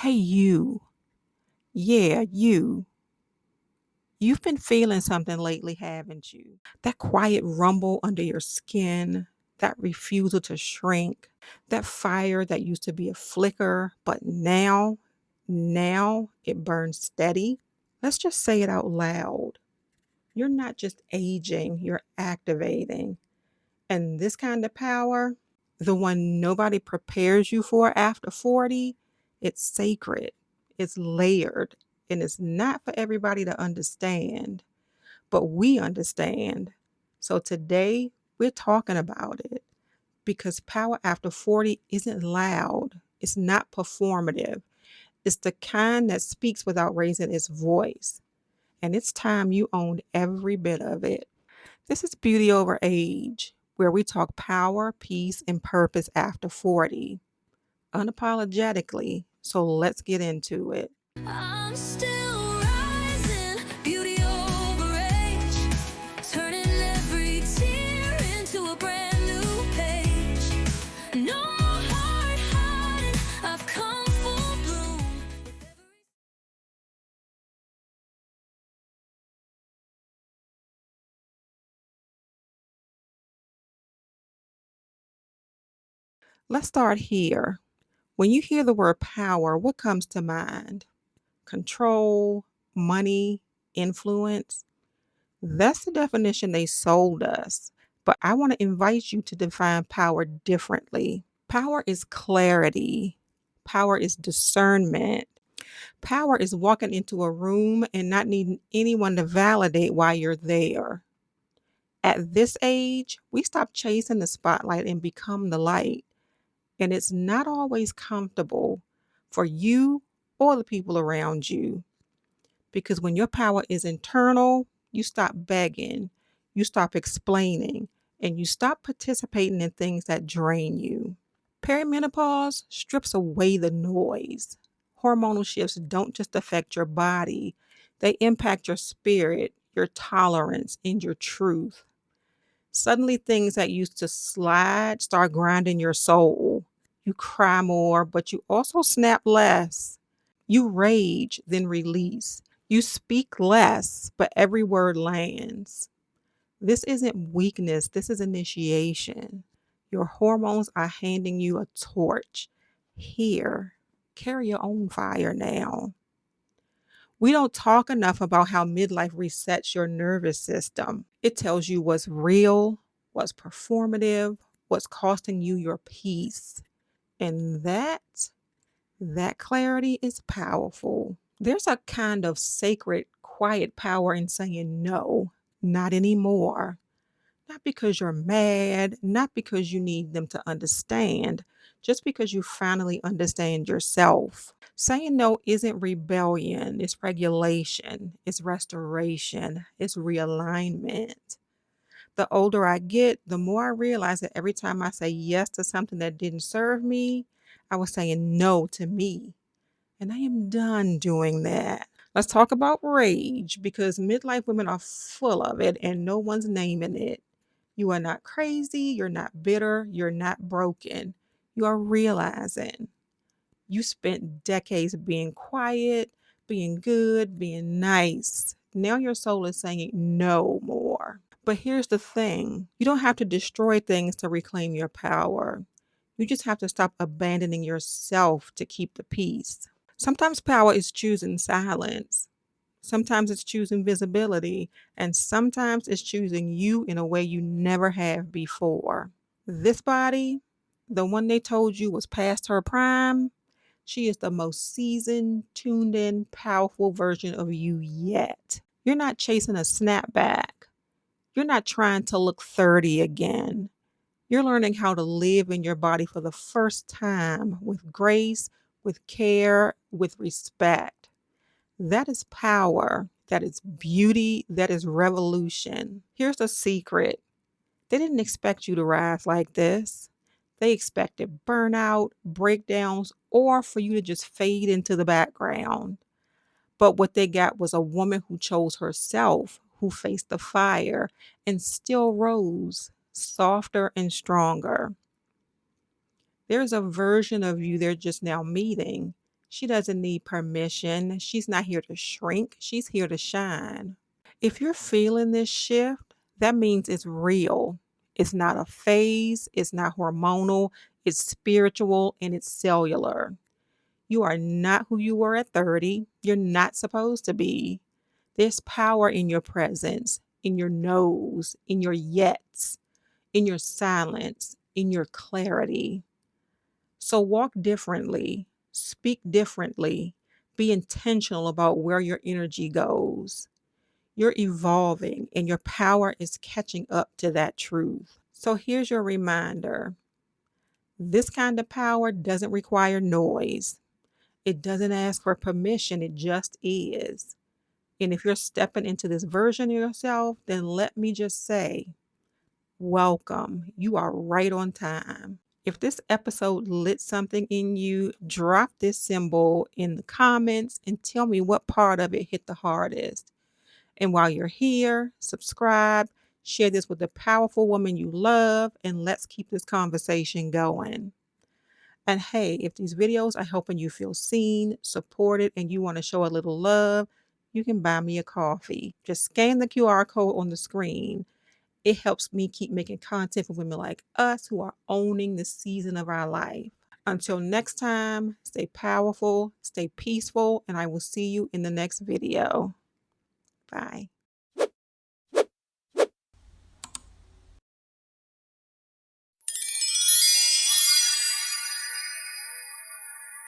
Hey, you. Yeah, you. You've been feeling something lately, haven't you? That quiet rumble under your skin, that refusal to shrink, that fire that used to be a flicker, but now it burns steady. Let's just say it out loud. You're not just aging, you're activating. And this kind of power, the one nobody prepares you for after 40, it's sacred, it's layered, and it's not for everybody to understand, but we understand. So today, we're talking about it because power after 40 isn't loud, it's not performative, it's the kind that speaks without raising its voice. And it's time you owned every bit of it. This is Beauty Over Age, where we talk power, peace, and purpose after 40, unapologetically. So let's get into it. I'm still rising, beauty over age, turning every tear into a brand new page. No more hard hiding, I've come full bloom. Let's start here. When you hear the word power, what comes to mind? Control, money, influence. That's the definition they sold us. But I want to invite you to define power differently. Power is clarity. Power is discernment. Power is walking into a room and not needing anyone to validate why you're there. At this age, we stop chasing the spotlight and become the light. And it's not always comfortable for you or the people around you. Because when your power is internal, you stop begging, you stop explaining, and you stop participating in things that drain you. Perimenopause strips away the noise. Hormonal shifts don't just affect your body, they impact your spirit, your tolerance, and your truth. Suddenly, things that used to slide start grinding your soul. You cry more, but you also snap less. You rage, then release. You speak less, but every word lands. This isn't weakness, this is initiation. Your hormones are handing you a torch. Here, carry your own fire now. We don't talk enough about how midlife resets your nervous system. It tells you what's real, what's performative, what's costing you your peace. And that clarity is powerful. There's a kind of sacred, quiet power in saying no, not anymore. Not because you're mad, not because you need them to understand, just because you finally understand yourself. Saying no isn't rebellion, it's regulation, it's restoration, it's realignment. The older I get, the more I realize that every time I say yes to something that didn't serve me, I was saying no to me. And I am done doing that. Let's talk about rage because midlife women are full of it and no one's naming it. You are not crazy. You're not bitter. You're not broken. You are realizing you spent decades being quiet, being good, being nice. Now your soul is saying no more. But here's the thing, you don't have to destroy things to reclaim your power. You just have to stop abandoning yourself to keep the peace. Sometimes power is choosing silence. Sometimes it's choosing visibility. And sometimes it's choosing you in a way you never have before. This body, the one they told you was past her prime, she is the most seasoned, tuned in, powerful version of you yet. You're not chasing a snapback. You're not trying to look 30 again. You're learning how to live in your body for the first time with grace, with care, with respect. That is power. That is beauty. That is revolution. Here's the secret. They didn't expect you to rise like this. They expected burnout, breakdowns, or for you to just fade into the background. But what they got was a woman who chose herself, who faced the fire and still rose, softer and stronger. There's a version of you they're just now meeting. She doesn't need permission. She's not here to shrink. She's here to shine. If you're feeling this shift, that means it's real. It's not a phase, it's not hormonal, it's spiritual, and it's cellular. You are not who you were at 30. You're not supposed to be. There's power in your presence, in your no's, in your yets, in your silence, in your clarity. So walk differently, speak differently, be intentional about where your energy goes. You're evolving and your power is catching up to that truth. So here's your reminder. This kind of power doesn't require noise. It doesn't ask for permission. It just is. And if you're stepping into this version of yourself, then let me just say, welcome. You are right on time. If this episode lit something in you, drop this symbol in the comments and tell me what part of it hit the hardest. And while you're here, subscribe, share this with a powerful woman you love, and let's keep this conversation going. And hey, if these videos are helping you feel seen, supported, and you want to show a little love, you can buy me a coffee. Just scan the QR code on the screen. It helps me keep making content for women like us who are owning the season of our life. Until next time, stay powerful, stay peaceful, and I will see you in the next video. Bye.